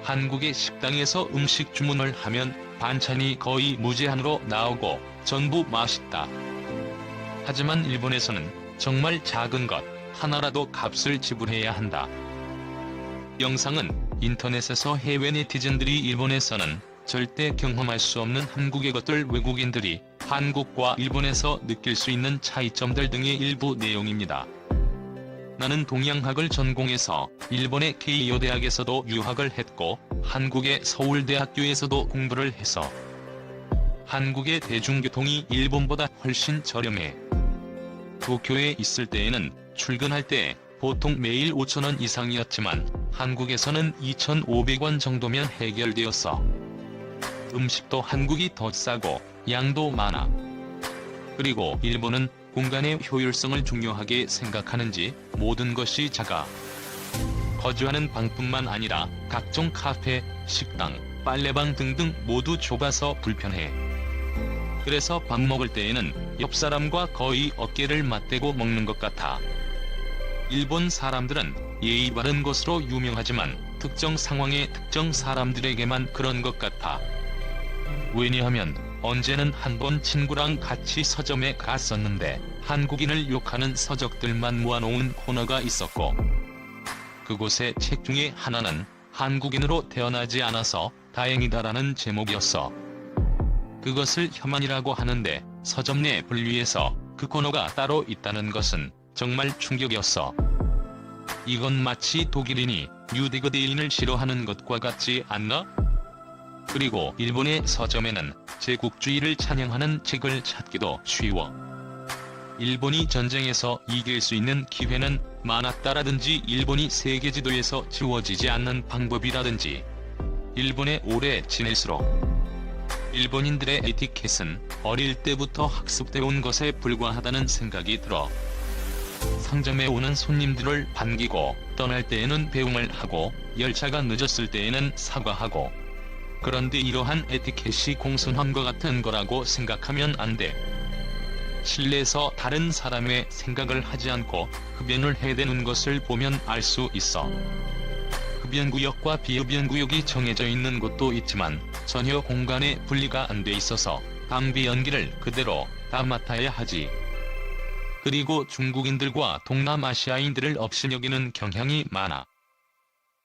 한국의 식당에서 음식 주문을 하면 반찬이 거의 무제한으로 나오고 전부 맛있다. 하지만 일본에서는 정말 작은 것 하나라도 값을 지불해야 한다. 영상은 인터넷에서 해외 네티즌들이 일본에서는 절대 경험할 수 없는 한국의 것들, 외국인들이 한국과 일본에서 느낄 수 있는 차이점들 등의 일부 내용입니다. 나는 동양학을 전공해서 일본의 케이오 대학에서도 유학을 했고 한국의 서울대학교에서도 공부를 해서 한국의 대중교통이 일본보다 훨씬 저렴해. 도쿄에 있을 때에는 출근할 때 보통 매일 5,000원 이상이었지만 한국에서는 2,500원 정도면 해결되었어. 음식도 한국이 더 싸고 양도 많아. 그리고 일본은 공간의 효율성을 중요하게 생각하는지 모든 것이 작아. 거주하는 방뿐만 아니라 각종 카페, 식당, 빨래방 등등 모두 좁아서 불편해. 그래서 밥 먹을 때에는 옆 사람과 거의 어깨를 맞대고 먹는 것 같아. 일본 사람들은 예의 바른 것으로 유명하지만 특정 상황에 특정 사람들에게만 그런 것 같아. 왜냐하면 언제는 한 번 친구랑 같이 서점에 갔었는데 한국인을 욕하는 서적들만 모아놓은 코너가 있었고 그곳의 책 중에 하나는 한국인으로 태어나지 않아서 다행이다라는 제목이었어. 그것을 혐한이라고 하는데 서점 내 분류에서 그 코너가 따로 있다는 것은 정말 충격이었어. 이건 마치 독일인이 뉴디그데인을 싫어하는 것과 같지 않나? 그리고 일본의 서점에는 제국주의를 찬양하는 책을 찾기도 쉬워. 일본이 전쟁에서 이길 수 있는 기회는 많았다라든지 일본이 세계 지도에서 지워지지 않는 방법이라든지 일본에 오래 지낼수록 일본인들의 에티켓은 어릴 때부터 학습되어 온 것에 불과하다는 생각이 들어. 상점에 오는 손님들을 반기고 떠날 때에는 배웅을 하고 열차가 늦었을 때에는 사과하고 그런데 이러한 에티켓이 공손함과 같은 거라고 생각하면 안 돼. 실내에서 다른 사람의 생각을 하지 않고 흡연을 해대는 것을 보면 알 수 있어. 흡연구역과 비흡연구역이 정해져 있는 곳도 있지만 전혀 공간에 분리가 안 돼 있어서 담배 연기를 그대로 다 맡아야 하지. 그리고 중국인들과 동남아시아인들을 업신여기는 경향이 많아.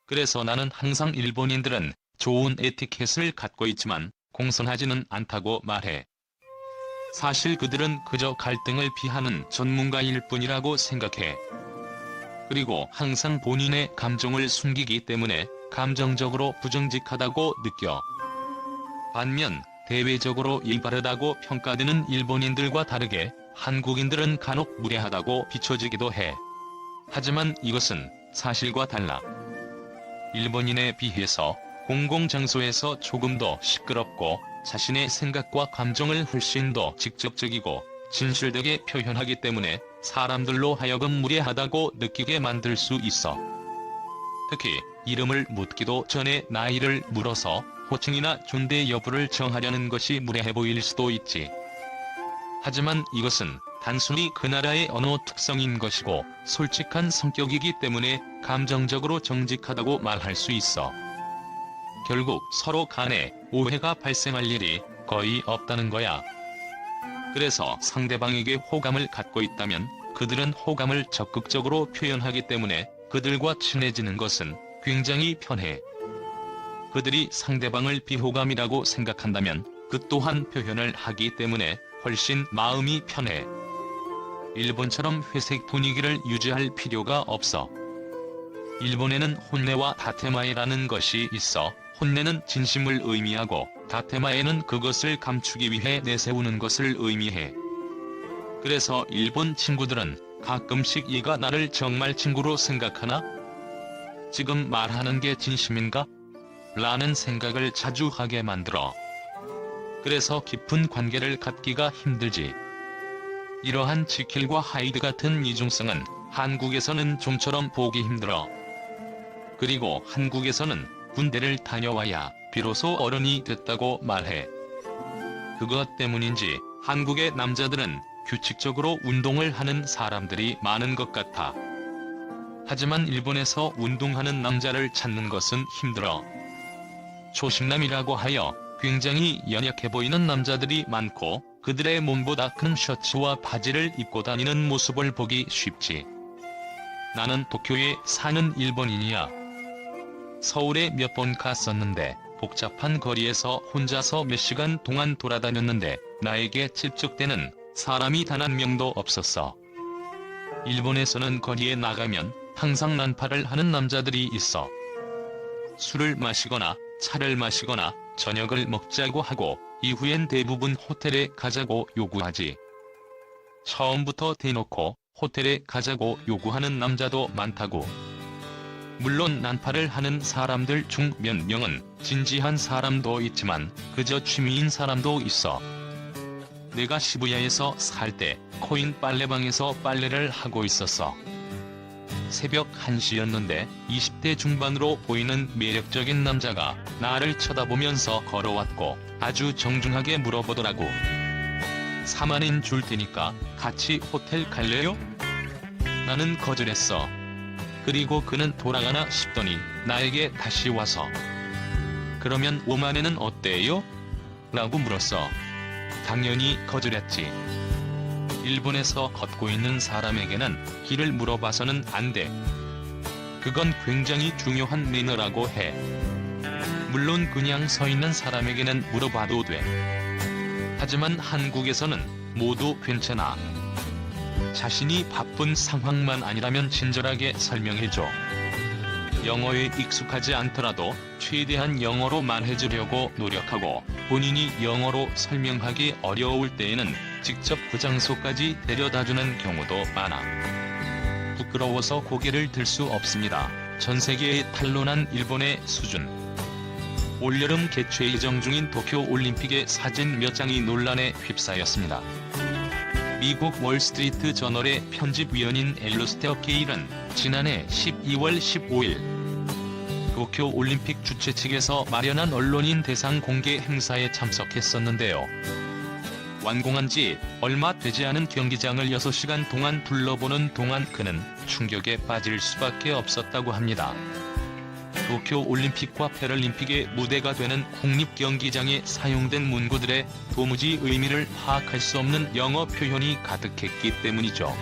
그래서 나는 항상 일본인들은 좋은 에티켓을 갖고 있지만 공손하지는 않다고 말해. 사실 그들은 그저 갈등을 피하는 전문가일 뿐이라고 생각해. 그리고 항상 본인의 감정을 숨기기 때문에 감정적으로 부정직하다고 느껴. 반면 대외적으로 예의 바르다고 평가되는 일본인들과 다르게 한국인들은 간혹 무례하다고 비춰지기도 해. 하지만 이것은 사실과 달라. 일본인에 비해서 공공장소에서 조금 더 시끄럽고 자신의 생각과 감정을 훨씬 더 직접적이고 진실되게 표현하기 때문에 사람들로 하여금 무례하다고 느끼게 만들 수 있어. 특히 이름을 묻기도 전에 나이를 물어서 호칭이나 존대 여부를 정하려는 것이 무례해 보일 수도 있지. 하지만 이것은 단순히 그 나라의 언어 특성인 것이고 솔직한 성격이기 때문에 감정적으로 정직하다고 말할 수 있어. 결국 서로 간에 오해가 발생할 일이 거의 없다는 거야. 그래서 상대방에게 호감을 갖고 있다면 그들은 호감을 적극적으로 표현하기 때문에 그들과 친해지는 것은 굉장히 편해. 그들이 상대방을 비호감이라고 생각한다면 그 또한 표현을 하기 때문에 훨씬 마음이 편해. 일본처럼 회색 분위기를 유지할 필요가 없어. 일본에는 혼내와 다테마에라는 것이 있어. 혼내는 진심을 의미하고 다테마에는 그것을 감추기 위해 내세우는 것을 의미해. 그래서 일본 친구들은 가끔씩 얘가 나를 정말 친구로 생각하나? 지금 말하는 게 진심인가? 라는 생각을 자주 하게 만들어. 그래서 깊은 관계를 갖기가 힘들지. 이러한 지킬과 하이드 같은 이중성은 한국에서는 좀처럼 보기 힘들어. 그리고 한국에서는 군대를 다녀와야 비로소 어른이 됐다고 말해. 그것 때문인지 한국의 남자들은 규칙적으로 운동을 하는 사람들이 많은 것 같아. 하지만 일본에서 운동하는 남자를 찾는 것은 힘들어. 초식남이라고 하여 굉장히 연약해 보이는 남자들이 많고 그들의 몸보다 큰 셔츠와 바지를 입고 다니는 모습을 보기 쉽지. 나는 도쿄에 사는 일본인이야. 서울에 몇 번 갔었는데 복잡한 거리에서 혼자서 몇 시간 동안 돌아다녔는데 나에게 질척대는 사람이 단 한 명도 없었어. 일본에서는 거리에 나가면 항상 난파를 하는 남자들이 있어. 술을 마시거나 차를 마시거나 저녁을 먹자고 하고 이후엔 대부분 호텔에 가자고 요구하지. 처음부터 대놓고 호텔에 가자고 요구하는 남자도 많다고. 물론 난파를 하는 사람들 중 몇 명은 진지한 사람도 있지만 그저 취미인 사람도 있어. 내가 시부야에서 살 때 코인 빨래방에서 빨래를 하고 있었어. 새벽 1시였는데 20대 중반으로 보이는 매력적인 남자가 나를 쳐다보면서 걸어왔고 아주 정중하게 물어보더라고. 4만엔 줄 테니까 같이 호텔 갈래요? 나는 거절했어. 그리고 그는 돌아가나 싶더니 나에게 다시 와서 그러면 5만엔은 어때요? 라고 물었어. 당연히 거절했지. 일본에서 걷고 있는 사람에게는 길을 물어봐서는 안 돼. 그건 굉장히 중요한 매너라고 해. 물론 그냥 서 있는 사람에게는 물어봐도 돼. 하지만 한국에서는 모두 괜찮아. 자신이 바쁜 상황만 아니라면 친절하게 설명해줘. 영어에 익숙하지 않더라도 최대한 영어로 말해주려고 노력하고 본인이 영어로 설명하기 어려울 때에는 직접 그 장소까지 데려다주는 경우도 많아. 부끄러워서 고개를 들 수 없습니다. 전 세계에 탄로난 일본의 수준. 올여름 개최 예정 중인 도쿄올림픽의 사진 몇 장이 논란에 휩싸였습니다. 미국 월스트리트 저널의 편집위원인 앨러스테어 게일은 지난해 12월 15일 도쿄올림픽 주최 측에서 마련한 언론인 대상 공개 행사에 참석했었는데요. 완공한 지 얼마 되지 않은 경기장을 6시간 동안 둘러보는 동안 그는 충격에 빠질 수밖에 없었다고 합니다. 도쿄올림픽과 패럴림픽의 무대가 되는 국립경기장에 사용된 문구들의 도무지 의미를 파악할 수 없는 영어 표현이 가득했기 때문이죠.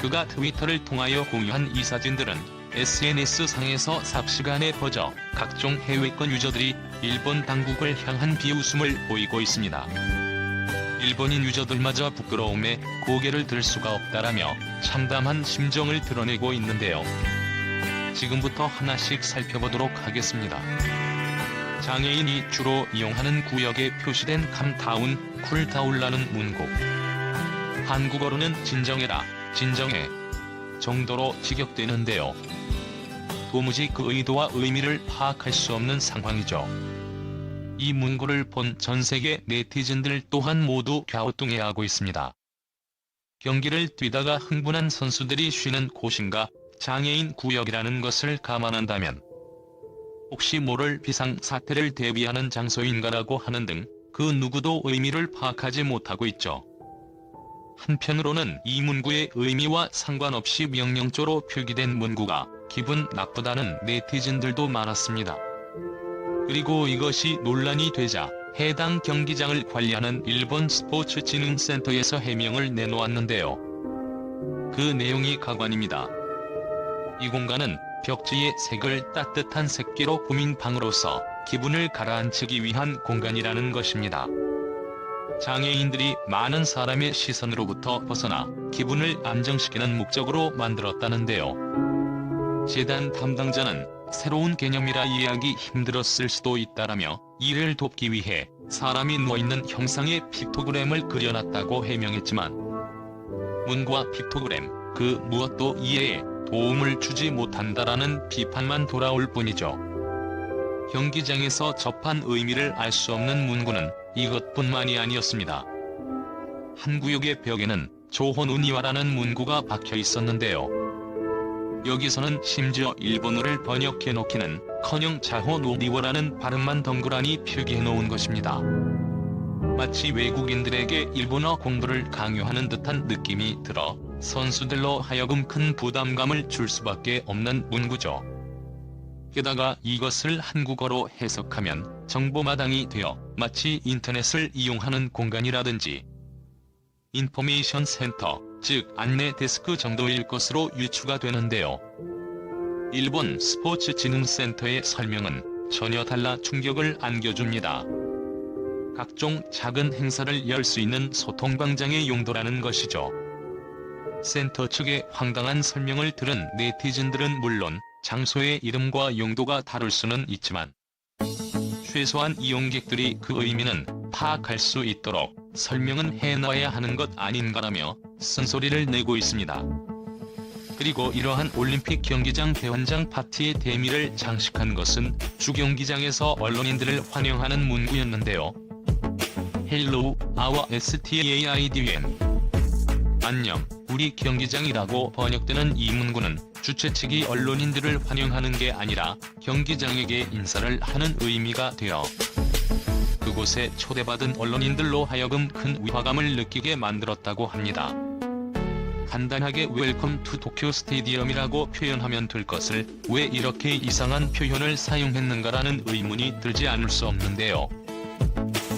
그가 트위터를 통하여 공유한 이 사진들은 SNS상에서 삽시간에 퍼져 각종 해외권 유저들이 일본 당국을 향한 비웃음을 보이고 있습니다. 일본인 유저들마저 부끄러움에 고개를 들 수가 없다라며 참담한 심정을 드러내고 있는데요. 지금부터 하나씩 살펴보도록 하겠습니다. 장애인이 주로 이용하는 구역에 표시된 캄다운, 쿨다운라는 문구. 한국어로는 진정해라, 진정해 정도로 직역되는데요. 도무지 그 의도와 의미를 파악할 수 없는 상황이죠. 이 문구를 본 전 세계 네티즌들 또한 모두 갸우뚱해하고 있습니다. 경기를 뛰다가 흥분한 선수들이 쉬는 곳인가, 장애인 구역이라는 것을 감안한다면 혹시 모를 비상사태를 대비하는 장소인가라고 하는 등 그 누구도 의미를 파악하지 못하고 있죠. 한편으로는 이 문구의 의미와 상관없이 명령조로 표기된 문구가 기분 나쁘다는 네티즌들도 많았습니다. 그리고 이것이 논란이 되자 해당 경기장을 관리하는 일본 스포츠진흥센터에서 해명을 내놓았는데요. 그 내용이 가관입니다. 이 공간은 벽지의 색을 따뜻한 색계로 꾸민 방으로서 기분을 가라앉히기 위한 공간이라는 것입니다. 장애인들이 많은 사람의 시선으로부터 벗어나 기분을 안정시키는 목적으로 만들었다는데요. 재단 담당자는 새로운 개념이라 이해하기 힘들었을 수도 있다라며 이를 돕기 위해 사람이 누워있는 형상의 픽토그램을 그려놨다고 해명했지만 문구와 픽토그램 그 무엇도 이해에 도움을 주지 못한다라는 비판만 돌아올 뿐이죠. 경기장에서 접한 의미를 알 수 없는 문구는 이것뿐만이 아니었습니다. 한 구역의 벽에는 조혼우니와라는 문구가 박혀 있었는데요. 여기서는 심지어 일본어를 번역해놓기는커녕 자호노니와라는 발음만 덩그러니 표기해놓은 것입니다. 마치 외국인들에게 일본어 공부를 강요하는 듯한 느낌이 들어 선수들로 하여금 큰 부담감을 줄 수밖에 없는 문구죠. 게다가 이것을 한국어로 해석하면 정보마당이 되어 마치 인터넷을 이용하는 공간이라든지 인포메이션 센터, 즉 안내 데스크 정도일 것으로 유추가 되는데요. 일본 스포츠진흥센터의 설명은 전혀 달라 충격을 안겨줍니다. 각종 작은 행사를 열 수 있는 소통광장의 용도라는 것이죠. 센터 측의 황당한 설명을 들은 네티즌들은 물론 장소의 이름과 용도가 다를 수는 있지만 최소한 이용객들이 그 의미는 파악할 수 있도록 설명은 해놔야 하는 것 아닌가라며 쓴소리를 내고 있습니다. 그리고 이러한 올림픽 경기장 대환장 파티의 대미를 장식한 것은 주경기장에서 언론인들을 환영하는 문구였는데요. Hello, our STAIDN. 안녕, 우리 경기장이라고 번역되는 이 문구는 주최 측이 언론인들을 환영하는 게 아니라 경기장에게 인사를 하는 의미가 되어 그곳에 초대받은 언론인들로 하여금 큰 위화감을 느끼게 만들었다고 합니다. 간단하게 웰컴 투 도쿄 스테디엄이라고 표현하면 될 것을 왜 이렇게 이상한 표현을 사용했는가라는 의문이 들지 않을 수 없는데요.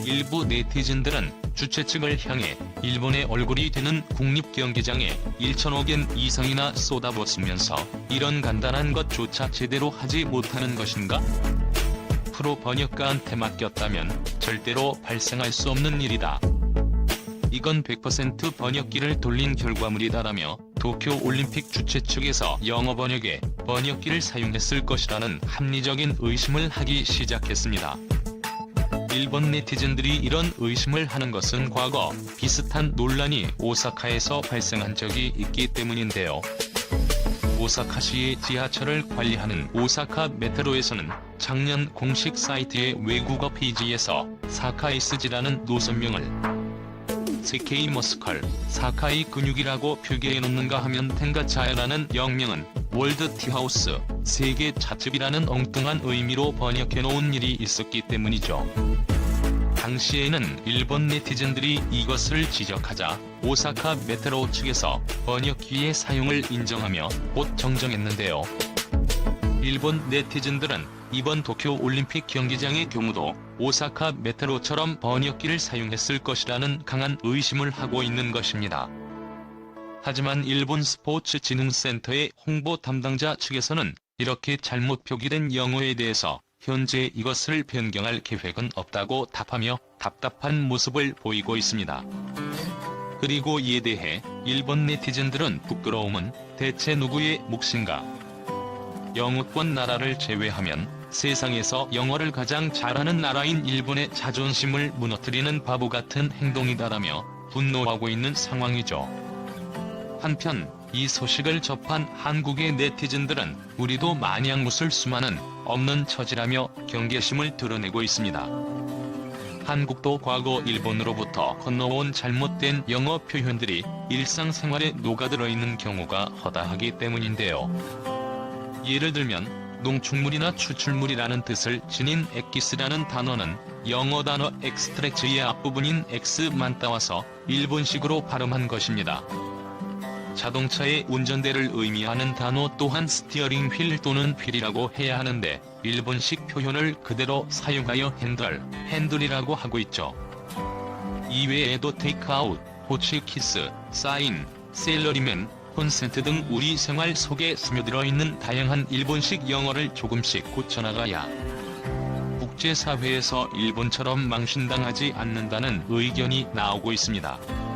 일부 네티즌들은 주최 측을 향해 일본의 얼굴이 되는 국립경기장에 1천억 엔 이상이나 쏟아붓으면서 이런 간단한 것조차 제대로 하지 못하는 것인가? 프로 번역가한테 맡겼다면 절대로 발생할 수 없는 일이다. 이건 100% 번역기를 돌린 결과물이다라며 도쿄 올림픽 주최 측에서 영어 번역에 번역기를 사용했을 것이라는 합리적인 의심을 하기 시작했습니다. 일본 네티즌들이 이런 의심을 하는 것은 과거 비슷한 논란이 오사카에서 발생한 적이 있기 때문인데요. 오사카시의 지하철을 관리하는 오사카 메트로에서는 작년 공식 사이트의 외국어 페이지에서 사카이스지라는 노선명을 세케이 머스컬, 사카이 근육이라고 표기해놓는가 하면 텐가차야라는 영명은 월드 티하우스, 세계 자습이라는 엉뚱한 의미로 번역해놓은 일이 있었기 때문이죠. 당시에는 일본 네티즌들이 이것을 지적하자 오사카 메트로 측에서 번역기의 사용을 인정하며 곧 정정했는데요. 일본 네티즌들은 이번 도쿄 올림픽 경기장의 경우도 오사카 메트로처럼 번역기를 사용했을 것이라는 강한 의심을 하고 있는 것입니다. 하지만 일본 스포츠진흥센터의 홍보 담당자 측에서는 이렇게 잘못 표기된 영어에 대해서 현재 이것을 변경할 계획은 없다고 답하며 답답한 모습을 보이고 있습니다. 그리고 이에 대해 일본 네티즌들은 부끄러움은 대체 누구의 몫인가? 영어권 나라를 제외하면 세상에서 영어를 가장 잘하는 나라인 일본의 자존심을 무너뜨리는 바보 같은 행동이다라며 분노하고 있는 상황이죠. 한편 이 소식을 접한 한국의 네티즌들은 우리도 마냥 웃을 수만은 없는 처지라며 경계심을 드러내고 있습니다. 한국도 과거 일본으로부터 건너온 잘못된 영어 표현들이 일상생활에 녹아들어 있는 경우가 허다하기 때문인데요. 예를 들면 농축물이나 추출물이라는 뜻을 지닌 엑기스라는 단어는 영어 단어 엑스트랙트의 앞부분인 X만 따와서 일본식으로 발음한 것입니다. 자동차의 운전대를 의미하는 단어 또한 스티어링 휠 또는 휠이라고 해야 하는데 일본식 표현을 그대로 사용하여 핸들이라고 하고 있죠. 이외에도 테이크아웃, 호치키스, 사인, 셀러리맨, 콘센트 등 우리 생활 속에 스며들어 있는 다양한 일본식 영어를 조금씩 고쳐나가야 국제사회에서 일본처럼 망신당하지 않는다는 의견이 나오고 있습니다.